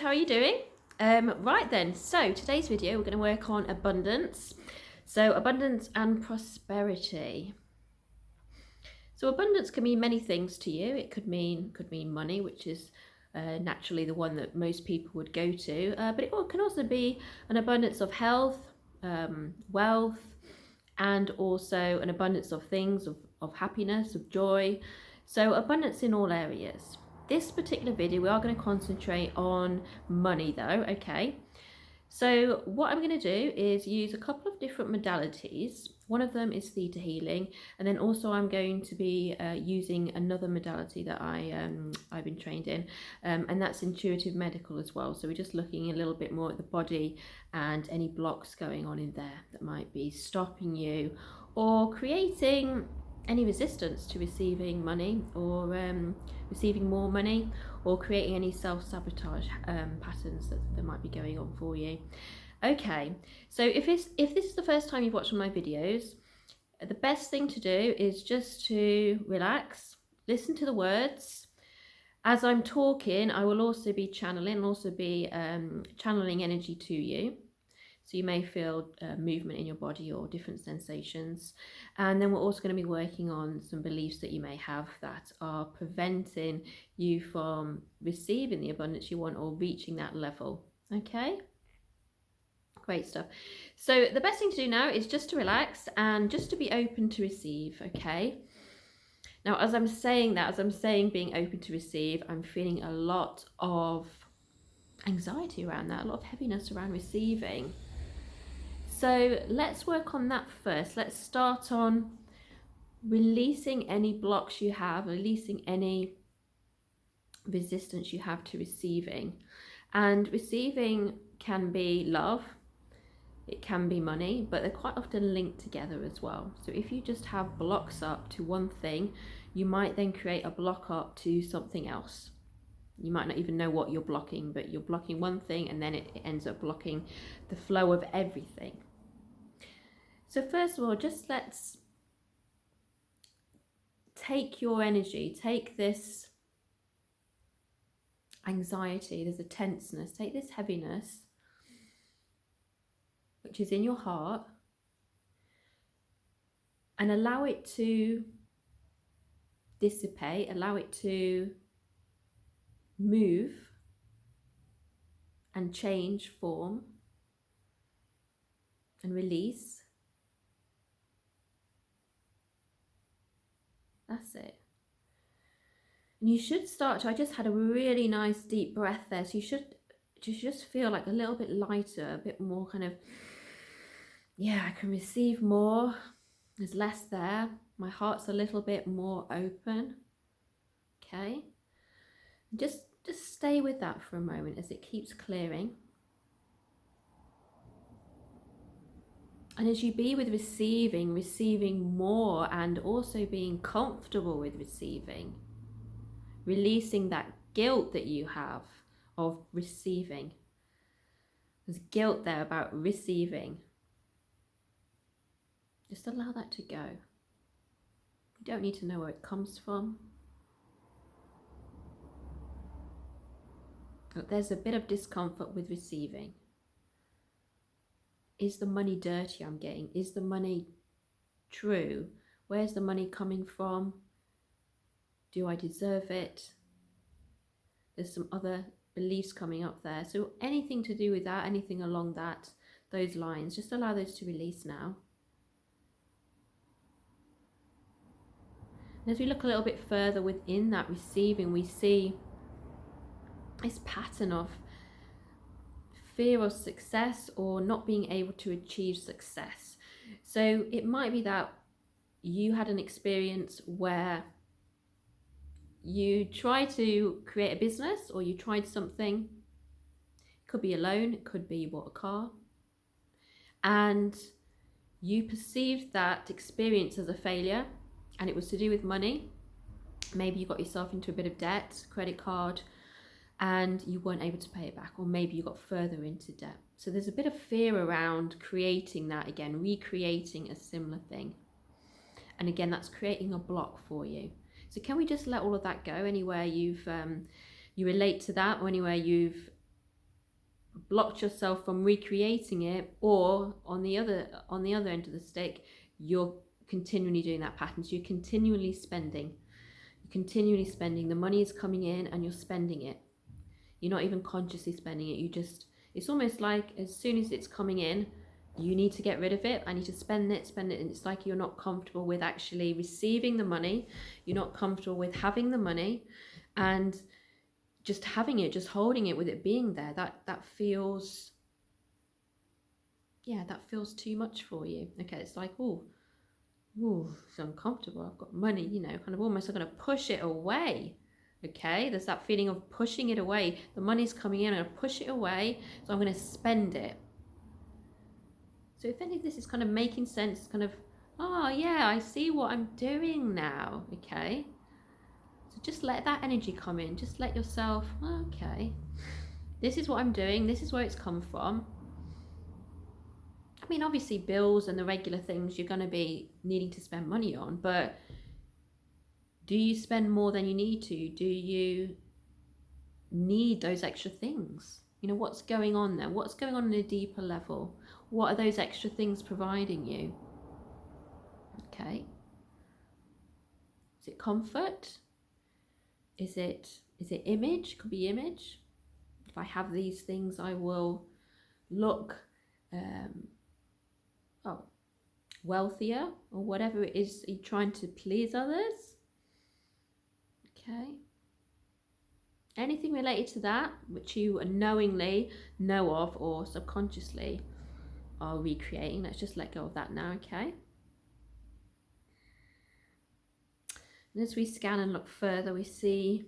How are you doing? Right then, so today's video we're going to work on abundance. So abundance and prosperity. So abundance can mean many things to you. It could mean money, which is naturally the one that most people would go to. But it can also be an abundance of health, wealth, and also an abundance of things, of happiness, of joy. So abundance in all areas. This particular video, we are going to concentrate on money though, okay? So what I'm going to do is use a couple of different modalities. One of them is theta healing, and then also I'm going to be using another modality that I've been trained in, and that's intuitive medical as well. So we're just looking a little bit more at the body and any blocks going on in there that might be stopping you or creating any resistance to receiving money or receiving more money, or creating any self-sabotage patterns that might be going on for you. Okay, so if this is the first time you've watched one of my videos, the best thing to do is just to relax, listen to the words. As I'm talking, I will also be channeling energy to you. So you may feel movement in your body or different sensations. And then we're also going to be working on some beliefs that you may have that are preventing you from receiving the abundance you want or reaching that level. Okay? Great stuff. So the best thing to do now is just to relax and just to be open to receive, okay? Now, as I'm saying being open to receive, I'm feeling a lot of anxiety around that, a lot of heaviness around receiving. So let's work on that first. Let's start on releasing any blocks you have, releasing any resistance you have to receiving. And receiving can be love, it can be money, but they're quite often linked together as well. So if you just have blocks up to one thing, you might then create a block up to something else. You might not even know what you're blocking, but you're blocking one thing and then it ends up blocking the flow of everything. So first of all, just let's take your energy, take this anxiety, there's a tenseness, take this heaviness, which is in your heart, and allow it to dissipate, allow it to move and change form and release. That's it. And you should start to, I just had a really nice deep breath there, so you should just feel like a little bit lighter, a bit more kind of, yeah, I can receive more, there's less there, my heart's a little bit more open. Okay, just stay with that for a moment as it keeps clearing. And as you be with receiving more, and also being comfortable with receiving, releasing that guilt that you have of receiving. There's guilt there about receiving. Just allow that to go. You don't need to know where it comes from. But there's a bit of discomfort with receiving. Is the money dirty I'm getting? Is the money true? Where's the money coming from? Do I deserve it? There's some other beliefs coming up there. So anything to do with that, anything along those lines, just allow those to release now. And as we look a little bit further within that receiving, we see this pattern of fear of success or not being able to achieve success. So it might be that you had an experience where you tried to create a business, or you tried something. It could be a loan, it could be you bought a car, and you perceived that experience as a failure, and it was to do with money. Maybe you got yourself into a bit of debt, credit card, and you weren't able to pay it back, or maybe you got further into debt. So there's a bit of fear around creating that again, recreating a similar thing. And again, that's creating a block for you. So can we just let all of that go? Anywhere you relate to that, or anywhere you've blocked yourself from recreating it, or on the other end of the stick, you're continually doing that pattern. So you're continually spending. The money is coming in and you're spending it. You're not even consciously spending it. It's almost like as soon as it's coming in, you need to get rid of it. I need to spend it. And it's like you're not comfortable with actually receiving the money. You're not comfortable with having the money, and just having it, just holding it, with it being there, that feels, that feels too much for you. Okay, it's like, oh, it's uncomfortable. I've got money, kind of almost I'm going to push it away. Okay, there's that feeling of pushing it away. The money's coming in, I'm going to push it away, so I'm going to spend it. So if any of this is kind of making sense, it's kind of, oh yeah, I see what I'm doing now. Okay, so just let that energy come in. Just let yourself, okay, this is what I'm doing. This is where it's come from. I mean, obviously bills and the regular things you're going to be needing to spend money on, but do you spend more than you need to? Do you need those extra things? What's going on there? What's going on a deeper level? What are those extra things providing you? Okay. Is it comfort? Is it image? Could be image. If I have these things, I will look wealthier, or whatever it is you're trying to please others. Okay. Anything related to that which you knowingly know of or subconsciously are recreating, let's just let go of that now. Okay. And as we scan and look further, we see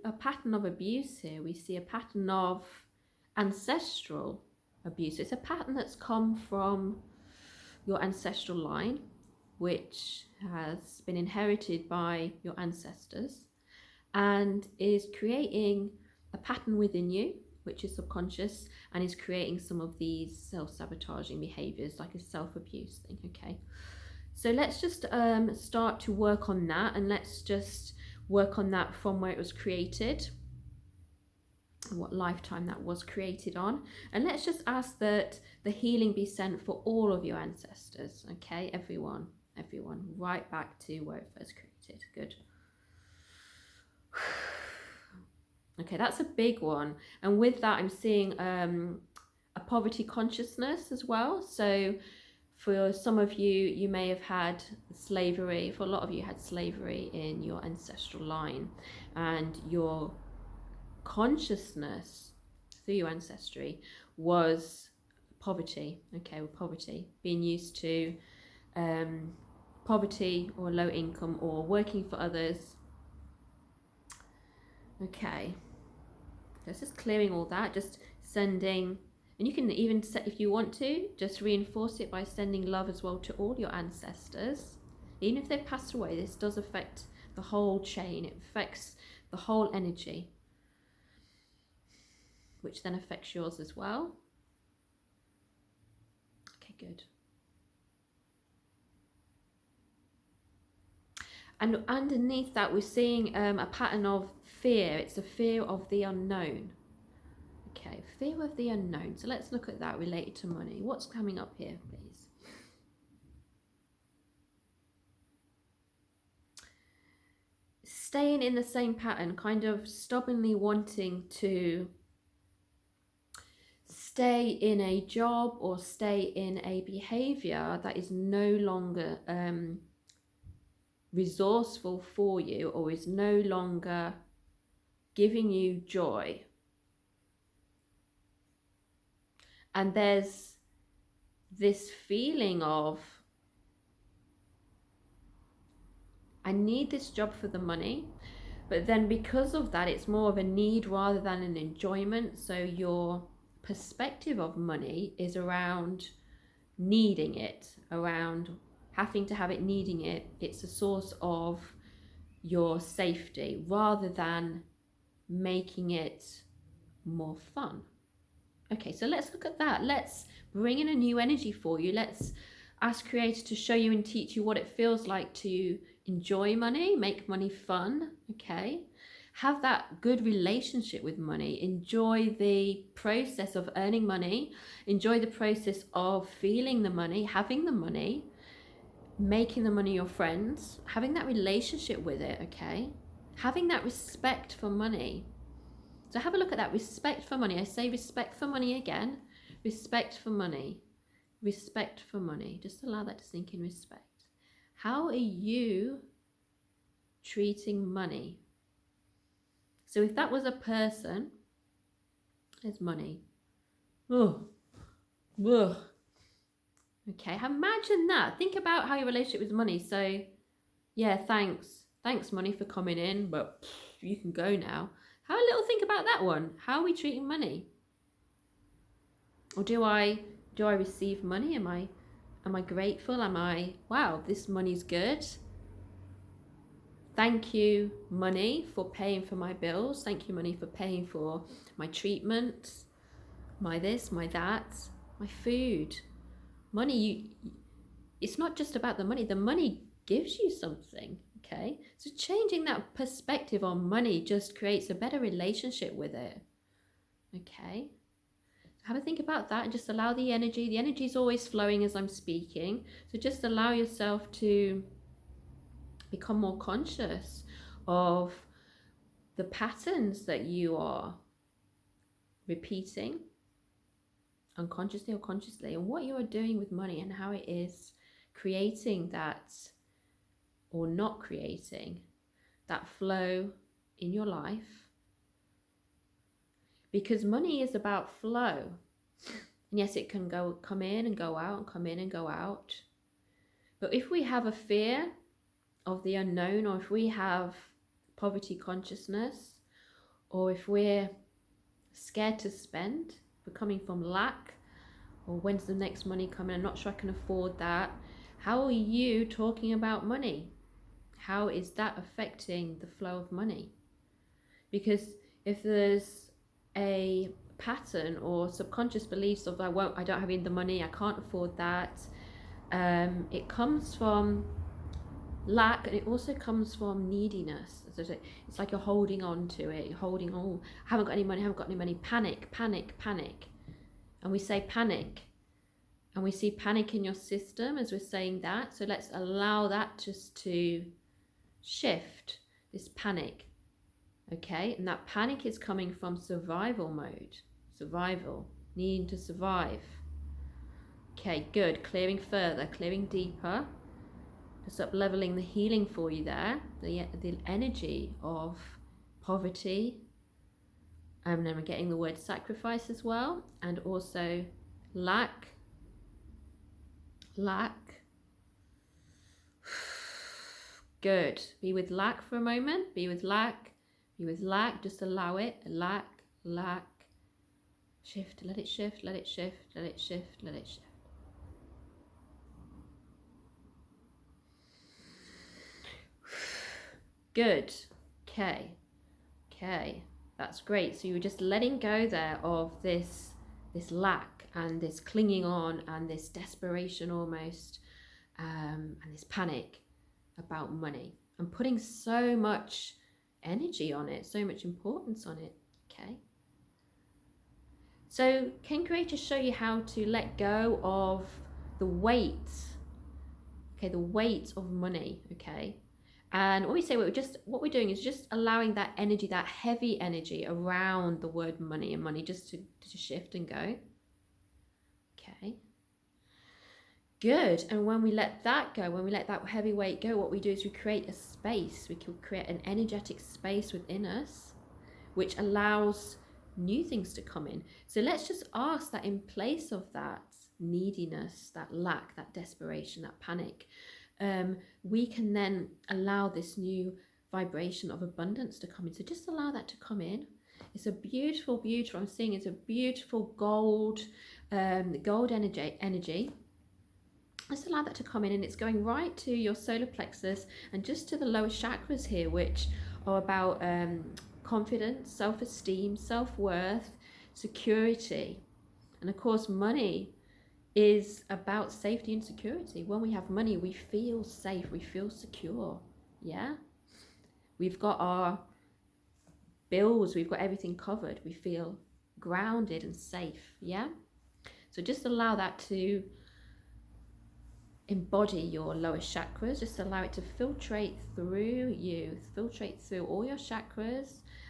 a pattern of abuse here. We see a pattern of ancestral abuse. It's a pattern that's come from your ancestral line, which has been inherited by your ancestors, and is creating a pattern within you, which is subconscious, and is creating some of these self-sabotaging behaviors, like a self-abuse thing. Okay, so let's just start to work on that, and let's just work on that from where it was created, what lifetime that was created on, and let's just ask that the healing be sent for all of your ancestors. Okay, everyone, right back to where it first created. Good. Okay, that's a big one, and with that I'm seeing a poverty consciousness as well. So for some of you, you may have had slavery. For a lot of you, had slavery in your ancestral line, and your consciousness through your ancestry was poverty. Okay, with poverty, being used to poverty or low income or working for others. Okay, that's just clearing all that, just sending, and you can even set, if you want to, just reinforce it by sending love as well to all your ancestors. Even if they've passed away, this does affect the whole chain. It affects the whole energy, which then affects yours as well. Okay, good. And underneath that, we're seeing a pattern of fear. It's a fear of the unknown. Okay, fear of the unknown. So let's look at that related to money. What's coming up here, please? Staying in the same pattern, kind of stubbornly wanting to stay in a job or stay in a behavior that is no longer resourceful for you, or is no longer giving you joy. And there's this feeling of, I need this job for the money, but then because of that, it's more of a need rather than an enjoyment. So your perspective of money is around needing it, around having to have it, needing it. It's a source of your safety rather than making it more fun. Okay, so let's look at that. Let's bring in a new energy for you. Let's ask Creator to show you and teach you what it feels like to enjoy money, make money fun. Okay, Have that good relationship with money. Enjoy the process of earning money. Enjoy the process of feeling the money, having the money, making the money your friends, having that relationship with it, okay? Having that respect for money. So have a look at that respect for money. I say respect for money again. Respect for money. Respect for money. Just allow that to sink in. Respect. How are you treating money? So if that was a person, there's money. Oh, ugh. Okay, imagine that. Think about how your relationship with money. So, yeah, thanks. Thanks, money, for coming in, but you can go now. Have a little think about that one. How are we treating money? Or do I receive money? Am I grateful? Am I, wow, this money's good? Thank you, money, for paying for my bills. Thank you, money, for paying for my treatment, my this, my that, my food. Money, it's not just about the money. The money gives you something, okay? So changing that perspective on money just creates a better relationship with it, okay? Have a think about that and just allow the energy. The energy is always flowing as I'm speaking. So just allow yourself to become more conscious of the patterns that you are repeating unconsciously or consciously, and what you are doing with money and how it is creating that or not creating that flow in your life. Because money is about flow. And yes, it can come in and go out and come in and go out. But if we have a fear of the unknown, or if we have poverty consciousness, or if we're scared to spend, we're coming from lack, or when's the next money coming, I'm not sure I can afford that. How are you talking about money? How is that affecting the flow of money? Because if there's a pattern or subconscious beliefs of I don't have the money, I can't afford that, it comes from lack, and it also comes from neediness. So it's like you're holding on to it. You're holding on. I haven't got any money. Panic, panic, panic. And we say panic. And we see panic in your system as we're saying that. So let's allow that just to shift, this panic. Okay? And that panic is coming from survival mode. Survival. Needing to survive. Okay, good. Clearing further, clearing deeper. Just up leveling the healing for you there. The energy of poverty. And then we're getting the word sacrifice as well. And also lack. Good. Be with lack for a moment. Be with lack. Be with lack. Just allow it. Lack. Shift. Let it shift. Let it shift. Let it shift. Let it shift. Good. Okay. That's great. So you were just letting go there of this lack and this clinging on and this desperation almost, and this panic about money, and putting so much energy on it, so much importance on it. Okay. So can creators show you how to let go of the weight? Okay, the weight of money. Okay. And when we say what we're doing is just allowing that energy, that heavy energy around the word money and money, just to shift and go. Okay. Good. And when we let that go, when we let that heavy weight go, what we do is we create a space. We can create an energetic space within us, which allows new things to come in. So let's just ask that in place of that neediness, that lack, that desperation, that panic, we can then allow this new vibration of abundance to come in. So just allow that to come in. It's a beautiful, I'm seeing it's a beautiful gold energy. Just allow that to come in, and it's going right to your solar plexus and just to the lower chakras here, which are about confidence, self-esteem, self-worth, security. And of course, money is about safety and security. When we have money, we feel safe, we feel secure. Yeah, we've got our bills, we've got everything covered. We feel grounded and safe, yeah? So just allow that to embody your lower chakras. Just allow it to filtrate through you, filtrate through all your chakras,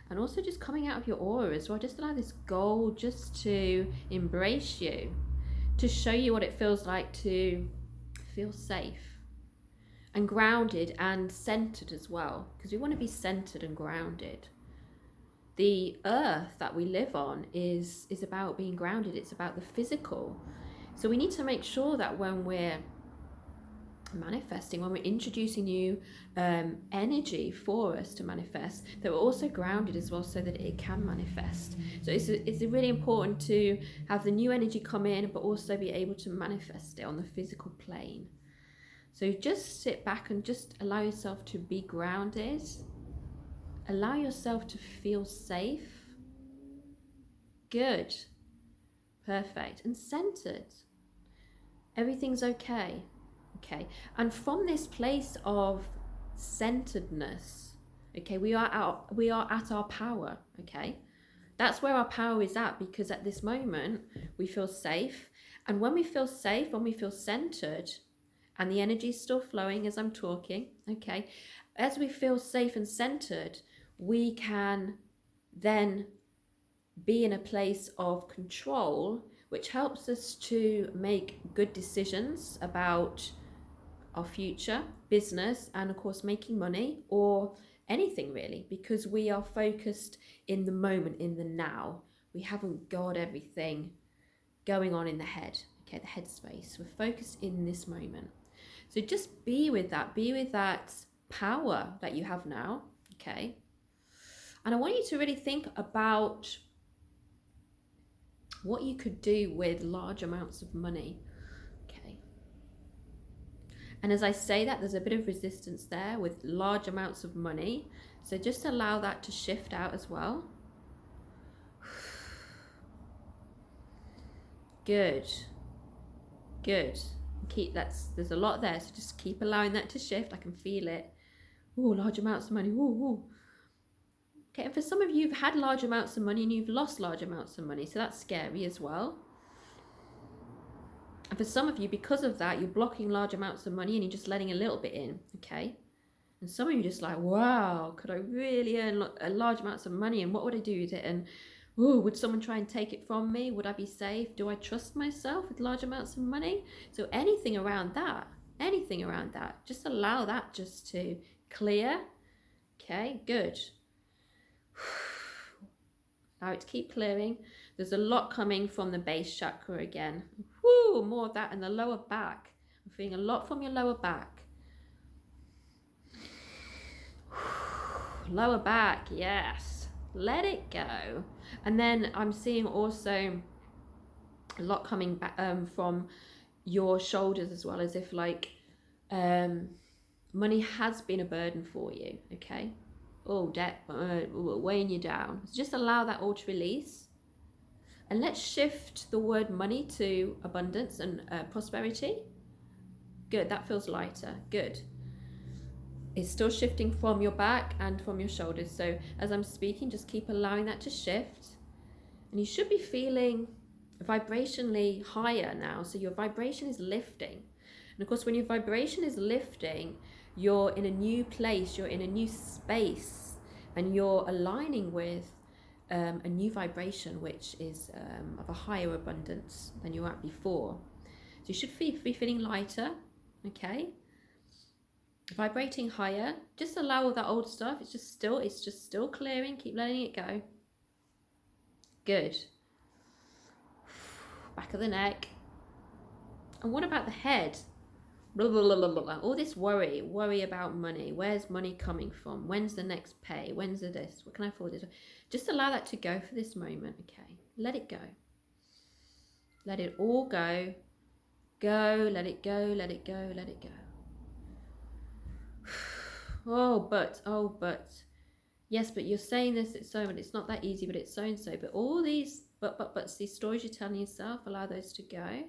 and also just coming out of your aura as well. Just allow this gold just to embrace you, to show you what it feels like to feel safe and grounded and centered as well, because we want to be centered and grounded. The earth that we live on is about being grounded. It's about the physical. So we need to make sure that when we're manifesting, when we're introducing new energy for us to manifest, that we're also grounded as well, so that it can manifest. So it's really important to have the new energy come in, but also be able to manifest it on the physical plane. So just sit back and just allow yourself to be grounded. Allow yourself to feel safe. Good. Perfect. And centered. Everything's okay. Okay. And from this place of centeredness, okay, we are at our power. Okay. That's where our power is at, because at this moment we feel safe. And when we feel safe, when we feel centered, and the energy is still flowing as I'm talking, okay, as we feel safe and centered, we can then be in a place of control, which helps us to make good decisions about our future, business, and of course making money, or anything really, because we are focused in the moment, in the now. We haven't got everything going on in the head, okay, the head space. We're focused in this moment. So just be with that power that you have now, okay? And I want you to really think about what you could do with large amounts of money, okay? And as I say that, there's a bit of resistance there with large amounts of money. So just allow that to shift out as well. Good. Good. There's a lot there, so just keep allowing that to shift. I can feel it. Oh, large amounts of money. Ooh. Okay, and for some of you, you've had large amounts of money and you've lost large amounts of money, so that's scary as well. And for some of you, because of that, you're blocking large amounts of money and you're just letting a little bit in, okay? And some of you are just like, wow, could I really earn large amounts of money, and what would I do with it? And ooh, would someone try and take it from me? Would I be safe? Do I trust myself with large amounts of money? So anything around that, just allow that just to clear. Okay, good. Allow it to keep clearing. There's a lot coming from the base chakra again. Woo, more of that in the lower back. I'm feeling a lot from your lower back. Lower back, yes. Let it go. And then I'm seeing also a lot coming back from your shoulders as well, as if like money has been a burden for you, okay? Oh, debt weighing you down. So just allow that all to release. And let's shift the word money to abundance and prosperity. Good, that feels lighter. Good. It's still shifting from your back and from your shoulders. So as I'm speaking, just keep allowing that to shift. And you should be feeling vibrationally higher now. So your vibration is lifting. And of course, when your vibration is lifting, you're in a new place, you're in a new space, and you're aligning with a new vibration, which is of a higher abundance than you were at before. So you should be feeling lighter, okay? Vibrating higher. Just allow all that old stuff. It's just still clearing. Keep letting it go. Good. Back of the neck. And what about the head? Blah, blah, blah, blah, blah. All this worry about money. Where's money coming from? When's the next pay? When's the this? What can I afford this? Just allow that to go for this moment, okay? Let it go. Let it all go. Go, let it go, let it go, let it go. Oh, but. Yes, but you're saying this, it's so, and it's not that easy, but it's so and so. But all these buts, these stories you're telling yourself, allow those to go.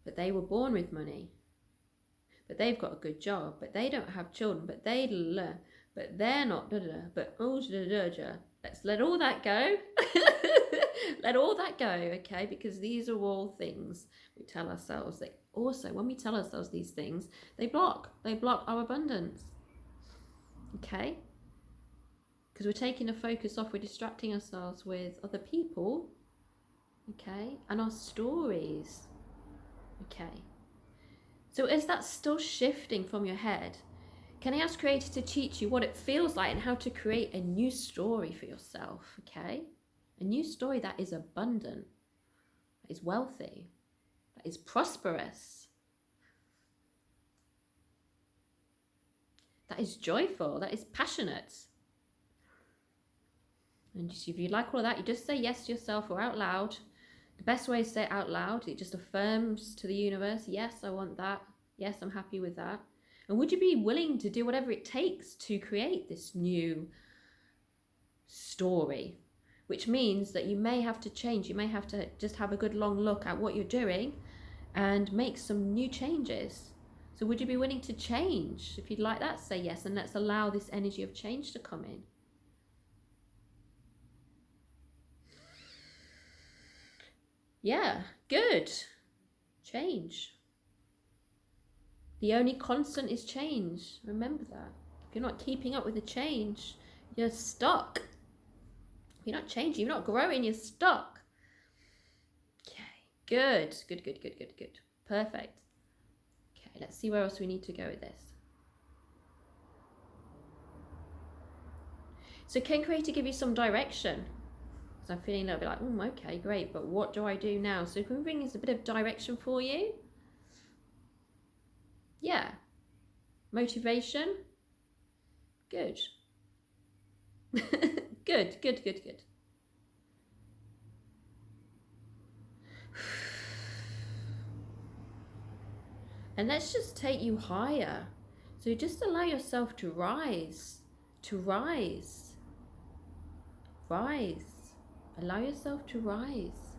But they were born with money. but they've got a good job, but they don't have children, but but they're not but let's let all that go. Let all that go, okay? Because these are all things we tell ourselves that also, when we tell ourselves these things, they block our abundance, okay? Because we're taking the focus off, we're distracting ourselves with other people, okay, and our stories, okay? So is that still shifting from your head? Can I ask Creator to teach you what it feels like and how to create a new story for yourself, okay? A new story that is abundant, that is wealthy, that is prosperous, that is joyful, that is passionate. And just, if you like all of that, you just say yes to yourself or out loud. The best way is to say it out loud. It just affirms to the universe, yes, I want that. Yes, I'm happy with that. And would you be willing to do whatever it takes to create this new story? Which means that you may have to change. You may have to just have a good long look at what you're doing and make some new changes. So would you be willing to change? If you'd like that, say yes, and let's allow this energy of change to come in. Yeah, good. Change. The only constant is change. Remember that. If you're not keeping up with the change, you're stuck. If you're not changing, you're not growing, you're stuck. Okay, good. Good. Perfect. Okay, let's see where else we need to go with this. So can Creator give you some direction? Because I'm feeling a little bit like, okay, great, but what do I do now? So can we bring us a bit of direction for you? Yeah. Motivation? Good. Good. And let's just take you higher. So just allow yourself to rise, rise. Allow yourself to rise,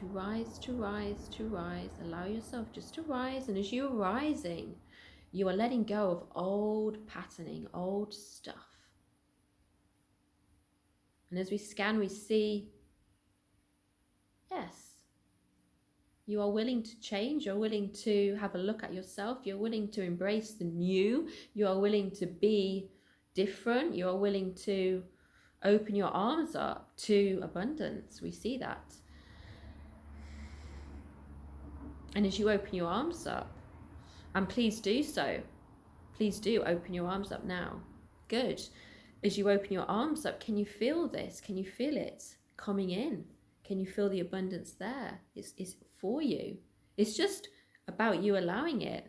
Allow yourself just to rise. And as you're rising, you are letting go of old patterning, old stuff. And as we scan, we see, yes, you are willing to change. You're willing to have a look at yourself. You're willing to embrace the new. You are willing to be different. You are willing to open your arms up to abundance. We see that. And as you open your arms up, and please do so, please do open your arms up now. Good. As you open your arms up, can you feel this? Can you feel it coming in? Can you feel the abundance there? It's for you. It's just about you allowing it.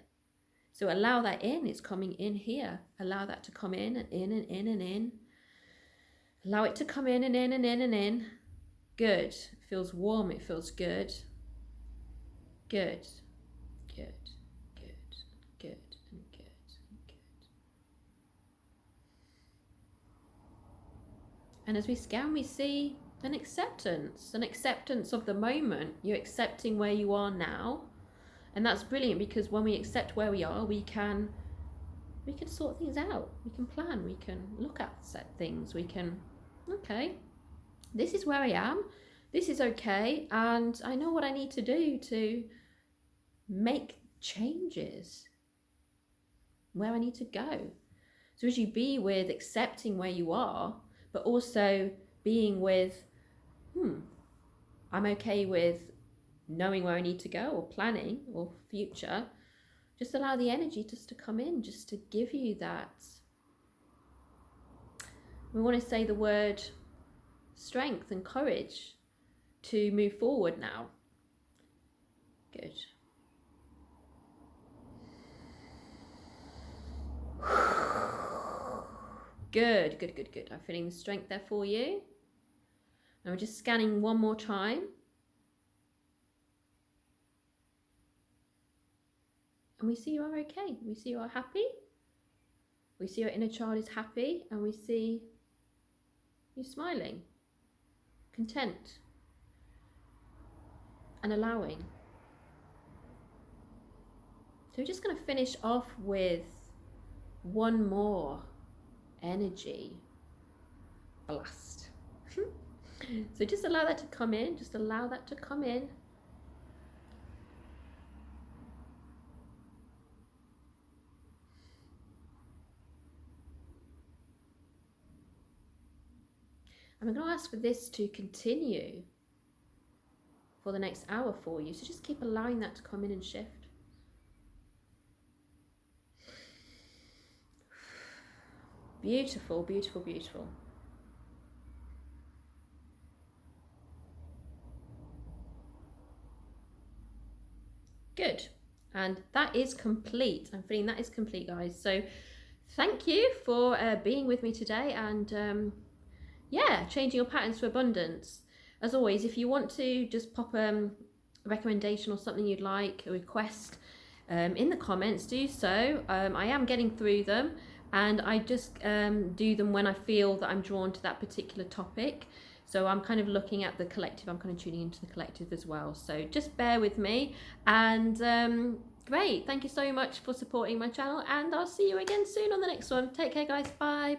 So allow that in. It's coming in here. Allow that to come in and in and in and in. Allow it to come in and in and in and in. Good. It feels warm. It feels good. Good. And as we scan, we see an acceptance of the moment. You're accepting where you are now. And that's brilliant, because when we accept where we are, we can sort things out. We can plan, we can look at set things. We can, okay, this is where I am. This is okay. And I know what I need to do to make changes, where I need to go. So as you be with accepting where you are, but also being with, I'm okay with knowing where I need to go, or planning, or future. Just allow the energy just to come in, just to give you that. We want to say the word strength and courage to move forward now. Good. Good. I'm feeling the strength there for you. And we're just scanning one more time. And we see you are okay. We see you are happy. We see your inner child is happy. And we see you smiling, content, and allowing. we're just going to finish off with one more energy blast. So just allow that to come in, just allow that to come in. And I'm going to ask for this to continue for the next hour for you. So just keep allowing that to come in and shift. Beautiful, beautiful, beautiful. Good. And that is complete. I'm feeling that is complete, guys. So thank you for being with me today and yeah, changing your patterns to abundance. As always, if you want to just pop a recommendation or something you'd like, a request in the comments, do so. I am getting through them, and I just do them when I feel that I'm drawn to that particular topic. So I'm kind of looking at the collective, I'm kind of tuning into the collective as well. So just bear with me, and great, thank you so much for supporting my channel, and I'll see you again soon on the next one. Take care, guys. Bye.